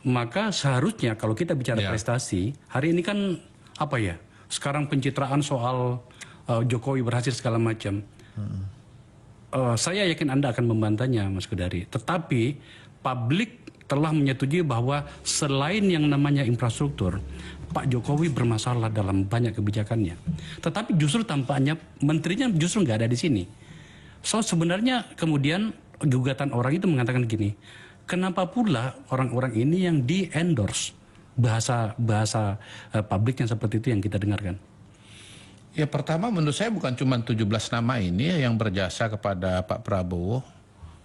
Maka seharusnya kalau kita bicara prestasi, hari ini kan apa ya? Sekarang pencitraan soal Jokowi berhasil segala macam. Saya yakin Anda akan membantahnya, Mas Kodari. Tetapi publik telah menyetujui bahwa selain yang namanya infrastruktur, Pak Jokowi bermasalah dalam banyak kebijakannya. Tetapi justru tampaknya menterinya justru nggak ada di sini. So sebenarnya kemudian gugatan orang itu mengatakan gini, kenapa pula orang-orang ini yang di-endorse bahasa publiknya seperti itu yang kita dengarkan? Ya pertama menurut saya bukan cuma 17 nama ini yang berjasa kepada Pak Prabowo.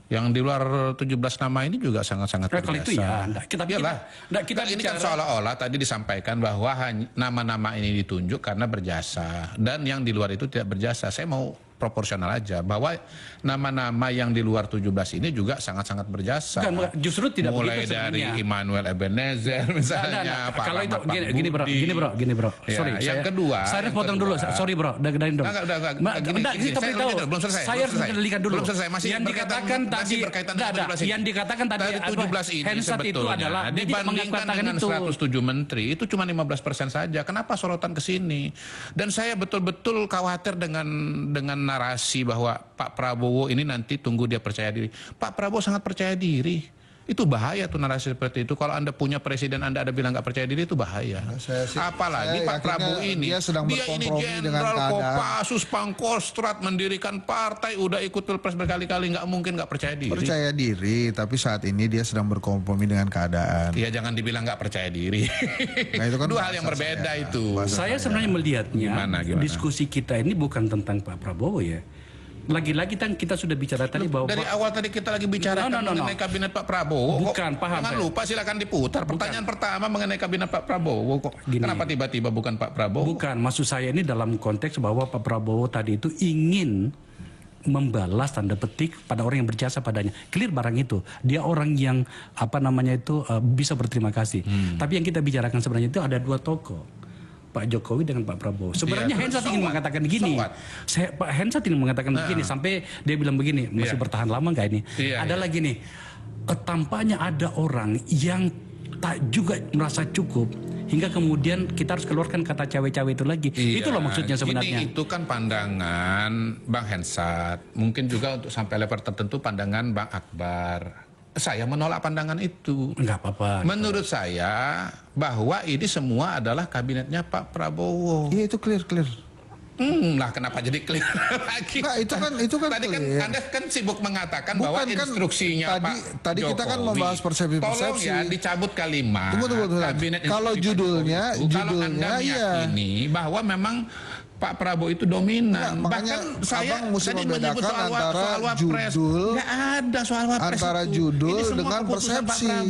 Yang di luar 17 nama ini juga sangat-sangat berjasa. Kalau itu ya, kita ini kan seolah-olah tadi disampaikan bahwa nama-nama ini ditunjuk karena berjasa. Dan yang di luar itu tidak berjasa. Saya mau proporsional aja bahwa nama-nama yang di luar 17 ini juga sangat-sangat berjasa. Justru tidak mulai begitu dari sebenarnya. Immanuel Ebenezer misalnya, Pak kalau itu Rahmat gini bro. Ya, Sorry, yang kedua, saya harus potong dulu. Sorry bro, dengerin dong. Saya harus mengendalikan dulu. Belum selesai, masih yang dikatakan tadi, yang dikatakan tadi dari 17 ini Hensat itu adalah dibandingkan dengan 107 menteri itu cuma 15% saja. Kenapa sorotan ke sini? Dan saya betul-betul khawatir dengan narasi bahwa Pak Prabowo ini nanti tunggu dia percaya diri. Pak Prabowo sangat percaya diri. Itu bahaya tuh narasi seperti itu. Kalau Anda punya presiden Anda ada bilang nggak percaya diri, itu bahaya. Apalagi Pak Prabowo ini, dia ini jenderal Kopassus, Pangkostrat, mendirikan partai, udah ikut pilpres berkali-kali, nggak mungkin nggak percaya diri. Percaya diri, tapi saat ini dia sedang berkompromi dengan keadaan. Ya jangan dibilang nggak percaya diri. Nah, itu kan dua hal yang berbeda itu. Saya sebenarnya melihatnya gimana? Diskusi kita ini bukan tentang Pak Prabowo ya. Lagi-lagi kan kita sudah bicara tadi bahwa dari awal tadi kita lagi bicara mengenai kabinet Pak Prabowo. Bukan, paham. Jangan lupa, silakan diputar. Pertanyaan pertama mengenai kabinet Pak Prabowo. Kenapa tiba-tiba bukan Pak Prabowo? Bukan, maksud saya ini dalam konteks bahwa Pak Prabowo tadi itu ingin membalas tanda petik pada orang yang berjasa padanya. Clear barang itu. Dia orang yang bisa berterima kasih. Tapi yang kita bicarakan sebenarnya itu ada dua tokoh. Pak Jokowi dengan Pak Prabowo. Sebenarnya Hensat ingin mengatakan begini. Pak Hensat ingin mengatakan begini sampai dia bilang begini, masih bertahan lama nggak ini? Ada lagi nih, tampaknya ada orang yang tak juga merasa cukup hingga kemudian kita harus keluarkan kata cawe-cawe itu lagi. Itu loh maksudnya sebenarnya. Itu kan pandangan Bang Hensat. Mungkin juga untuk sampai level tertentu pandangan Bang Akbar. Saya menolak pandangan itu. Enggak apa-apa. Menurut saya bahwa ini semua adalah kabinetnya Pak Prabowo. Iya itu clear. Lah kenapa jadi clear lagi? Nah, itu kan tadi clear. Anda kan sibuk mengatakan Bukan, bahwa instruksinya tadi Pak kita kan Jokowi. membahas persepsi. Tolong ya dicabut kalimat. Tunggu. Kalau judulnya kalau Anda meyakini bahwa memang Pak Prabowo itu dominan. Makanya saya mesti membedakan antara wapres. judul, nggak ada soal wapres antara judul dengan persepsi.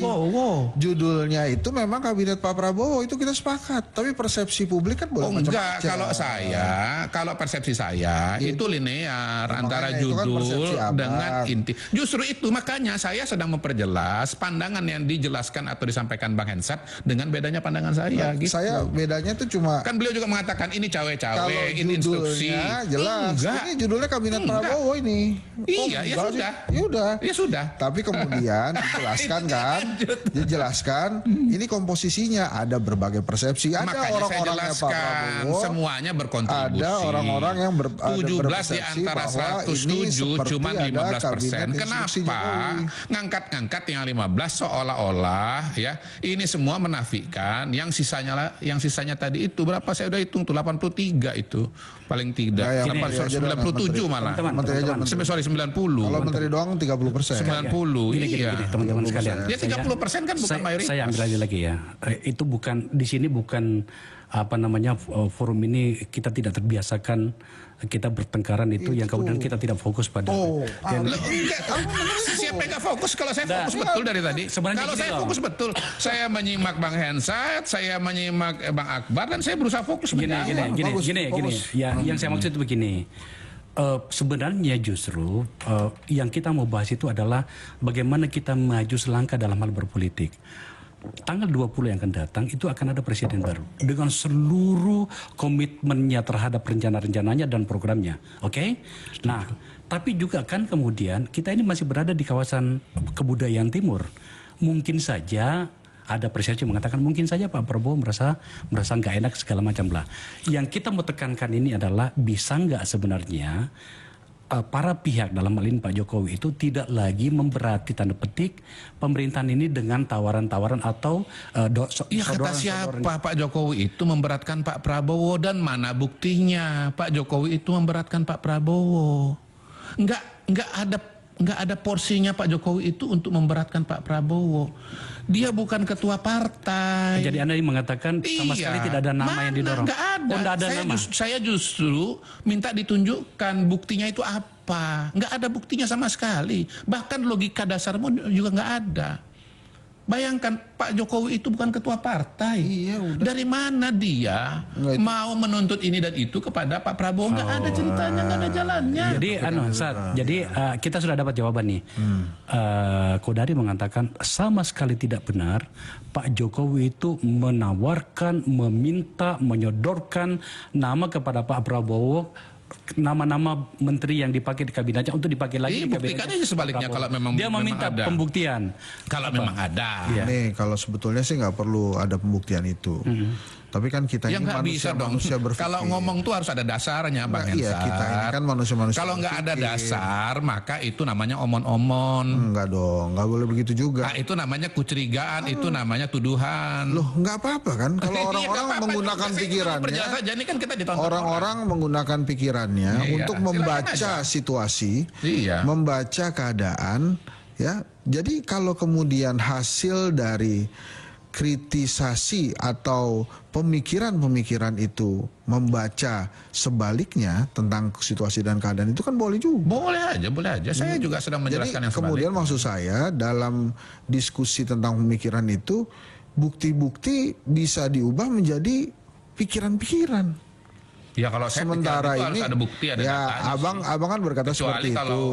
Judulnya itu memang kabinet Pak Prabowo, itu kita sepakat. Tapi persepsi publik kan boleh enggak. Kalau persepsi saya itu linear antara judul dengan inti. Justru itu makanya saya sedang memperjelas pandangan yang dijelaskan atau disampaikan Bang Hensat dengan bedanya pandangan saya. Gitu. Saya bedanya itu cuma kan beliau juga mengatakan ini cawe-cawe. Ini instruksi jelas. Ini judulnya kabinet Prabowo ini. Iya, ya sudah. Tapi kemudian dijelaskan ini komposisinya ada berbagai persepsi. Ada orang-orangnya Pak Prabowo. Semuanya berkontribusi. Ada orang-orang yang 17 di antara 107 cuma 15%. Kenapa ngangkat-ngangkat yang 15 seolah-olah ya ini semua menafikan yang sisanya tadi itu berapa saya udah hitung tuh 83 itu paling tidak 97 malah. Sorry 90. Kalau menteri doang 30%. 90. Iya. Teman-teman sekalian. Ya 30% kan bukan mayoritas. Saya ambil lagi ya. Itu bukan di sini bukan forum ini kita tidak terbiasakan kita bertengkaran itu yang kemudian kita tidak fokus pada. Siapa yang gak fokus? Kalau saya fokus betul dari tadi. Kalau saya fokus betul, saya menyimak Bang Hensat, saya menyimak Bang Akbar, dan saya berusaha fokus. Gini. Ya, yang saya maksud itu begini. Sebenarnya justru yang kita mau bahas itu adalah bagaimana kita maju selangkah dalam hal berpolitik. Tanggal 20 yang akan datang itu akan ada presiden baru dengan seluruh komitmennya terhadap rencana-rencananya dan programnya. Oke? Nah, tapi juga kan kemudian kita ini masih berada di kawasan kebudayaan timur. Mungkin saja ada persepsi mengatakan mungkin saja Pak Prabowo merasa nggak enak segala macam lah. Yang kita mau tekankan ini adalah bisa nggak sebenarnya para pihak dalam hal ini Pak Jokowi itu tidak lagi memberati tanda petik pemerintahan ini dengan tawaran-tawaran atau kata siapa Pak Jokowi itu memberatkan Pak Prabowo, dan mana buktinya Pak Jokowi itu memberatkan Pak Prabowo? Nggak ada porsinya Pak Jokowi itu untuk memberatkan Pak Prabowo. Dia bukan ketua partai. Jadi Anda mengatakan sama sekali tidak ada nama yang didorong. Nggak ada. Oh, nggak ada nama. Saya justru minta ditunjukkan buktinya itu apa. Nggak ada buktinya sama sekali. Bahkan logika dasarmu juga nggak ada. Bayangkan Pak Jokowi itu bukan ketua partai. Iya, udah. Dari mana dia mau menuntut ini dan itu kepada Pak Prabowo? Nggak ada ceritanya, nggak ada jalannya. Jadi kita sudah dapat jawaban nih. Kodari mengatakan sama sekali tidak benar Pak Jokowi itu menawarkan, meminta, menyodorkan nama kepada Pak Prabowo, nama-nama menteri yang dipakai di kabinetnya untuk dipakai lagi. Buktikan aja sebaliknya kalau memang dia meminta pembuktian. Kalau memang ada. Ya. Nih kalau sebetulnya sih nggak perlu ada pembuktian itu. Tapi kan kita ini manusia berpikir. Kalau ngomong tuh harus ada dasarnya, Bang Hensar. Iya, kita ini kan manusia-manusia. Kalau nggak ada dasar, maka itu namanya omon-omon. Enggak dong, nggak boleh begitu juga. Nah, itu namanya kecurigaan, itu namanya tuduhan. Loh, nggak apa-apa kan? Kalau orang-orang menggunakan pikirannya, ini kan kita ditonton orang-orang menggunakan pikirannya untuk membaca situasi, membaca keadaan, ya. Jadi kalau kemudian hasil dari kritisasi atau pemikiran-pemikiran itu membaca sebaliknya tentang situasi dan keadaan itu kan boleh juga. Boleh aja. Saya juga sedang menjelaskan yang sebaliknya. Kemudian maksud saya dalam diskusi tentang pemikiran itu bukti-bukti bisa diubah menjadi pikiran-pikiran. Ya kalau saya sementara ini harus ada bukti, ada ya abang kan berkata kecuali seperti itu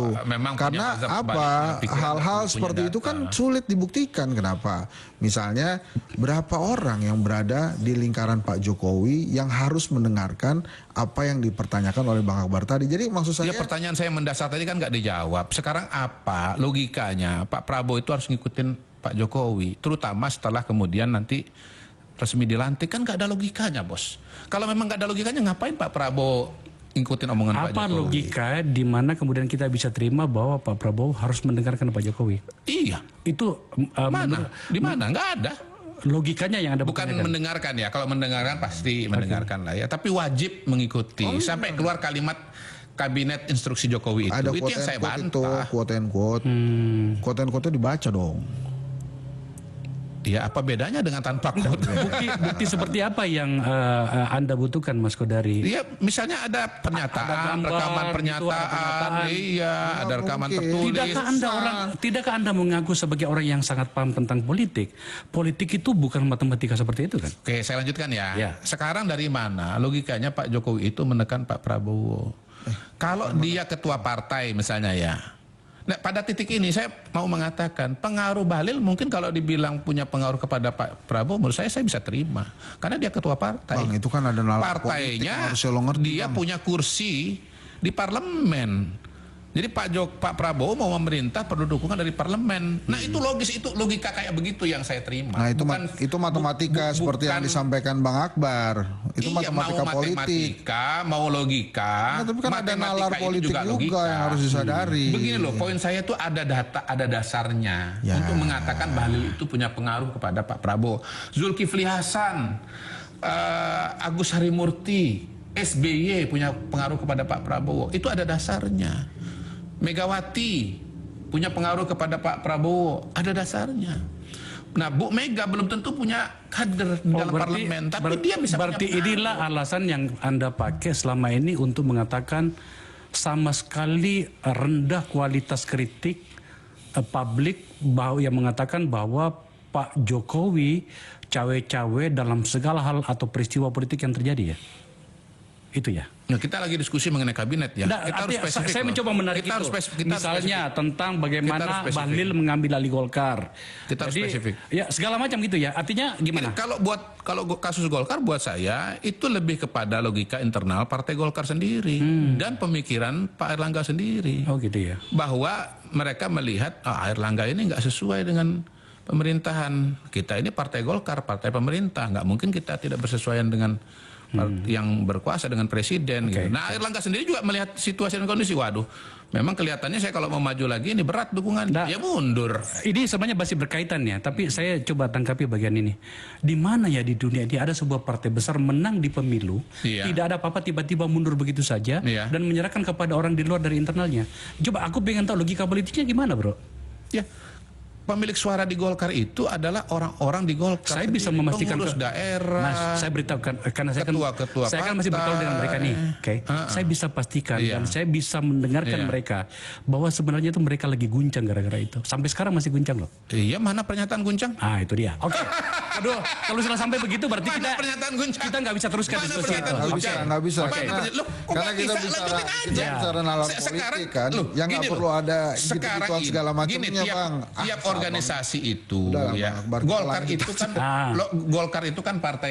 karena apa hal-hal seperti itu kan sulit dibuktikan. Kenapa? Misalnya berapa orang yang berada di lingkaran Pak Jokowi yang harus mendengarkan apa yang dipertanyakan oleh Bang Akbar tadi. Jadi maksud saya pertanyaan saya mendasar tadi kan nggak dijawab. Sekarang apa logikanya Pak Prabowo itu harus ngikutin Pak Jokowi, terutama setelah kemudian nanti resmi dilantik? Kan nggak ada logikanya, Bos. Kalau memang nggak ada logikanya, ngapain Pak Prabowo ngikutin omongan Pak Jokowi? Apa logika di mana kemudian kita bisa terima bahwa Pak Prabowo harus mendengarkan Pak Jokowi? Iya. Itu mana? Di mana? Nggak ada. Logikanya yang Anda bukan mendengarkan ya. Kalau mendengarkan pasti mendengarkan lah ya. Tapi wajib mengikuti sampai keluar kalimat kabinet instruksi Jokowi itu. Ada itu yang saya bantah. Quote and quote. Quote and quote dibaca dong. Ya apa bedanya dengan tanpa quote? Bukti seperti apa yang Anda butuhkan, Mas Kodari? Ya misalnya ada pernyataan, rekaman pernyataan, ada rekaman tertulis. Tidakkah Anda mengaku sebagai orang yang sangat paham tentang politik? Politik itu bukan matematika seperti itu kan? Oke, saya lanjutkan ya. Sekarang dari mana logikanya Pak Jokowi itu menekan Pak Prabowo? Kalau dia ketua partai misalnya ya. Nah, pada titik ini saya mau mengatakan pengaruh Bahlil mungkin kalau dibilang punya pengaruh kepada Pak Prabowo, menurut saya bisa terima karena dia ketua partai. Bang, itu kan ada nalar partainya politik, dia punya kursi di parlemen. Jadi Pak Prabowo mau memerintah perlu dukungan dari parlemen. Nah itu logis, itu logika kayak begitu yang saya terima. Nah itu matematika seperti yang disampaikan Bang Akbar. Itu matematika politik. Mau logika. Nah, tapi kan ada nalar politik juga yang harus disadari. Begini loh, poin saya itu ada data, ada dasarnya untuk mengatakan Bahlil itu punya pengaruh kepada Pak Prabowo. Zulkifli Hasan, Agus Harimurti, SBY punya pengaruh kepada Pak Prabowo. Itu ada dasarnya. Megawati punya pengaruh kepada Pak Prabowo, ada dasarnya. Nah, Bu Mega belum tentu punya kader di dalam parlemen, tapi dia bisa. Berarti inilah alasan yang Anda pakai selama ini untuk mengatakan sama sekali rendah kualitas kritik publik yang mengatakan bahwa Pak Jokowi cawe-cawe dalam segala hal atau peristiwa politik yang terjadi ya. Itu ya. Nah, kita lagi diskusi mengenai kabinet ya. Kita harus spesifik. Saya mencoba menarik kita itu. Misalnya tentang bagaimana Bahlil mengambil alih Golkar. Kita harus spesifik. Ya segala macam gitu ya. Artinya gimana? Kalau kasus Golkar buat saya itu lebih kepada logika internal Partai Golkar sendiri dan pemikiran Pak Airlangga sendiri. Oh gitu ya. Bahwa mereka melihat Airlangga ini nggak sesuai dengan pemerintahan. Kita ini partai Golkar, partai pemerintah, nggak mungkin kita tidak bersesuaian dengan yang berkuasa, dengan presiden. Gitu. Nah, Erlangga sendiri juga melihat situasi dan kondisi, waduh, memang kelihatannya saya kalau mau maju lagi ini berat dukungan, ya mundur. Ini sebenarnya masih berkaitan ya, tapi saya coba tangkapi bagian ini. Di mana ya di dunia ini ada sebuah partai besar menang di pemilu, tidak ada apa-apa, tiba-tiba mundur begitu saja, dan menyerahkan kepada orang di luar dari internalnya. Coba aku pengen tahu logika politiknya gimana, bro? Ya, pemilik suara di Golkar itu adalah orang-orang di Golkar. Saya bisa memastikan pengurus daerah. Mas, saya beritahukan karena ketua-ketua saya kan masih bertahu dengan mereka nih. Saya bisa pastikan dan saya bisa mendengarkan mereka bahwa sebenarnya itu mereka lagi guncang gara-gara itu. Sampai sekarang masih guncang loh. Iya, mana pernyataan guncang? Ah, itu dia. Oke. Aduh, kalau sudah sampai begitu berarti mana pernyataan guncang? Kita nggak bisa teruskan diskusi itu. Nggak bisa. Karena kita bicara nalar politik kan. Yang nggak perlu ada gitu-gituan segala macamnya, Bang. Tiap organisasi itu, ya. Golkar itu kan partai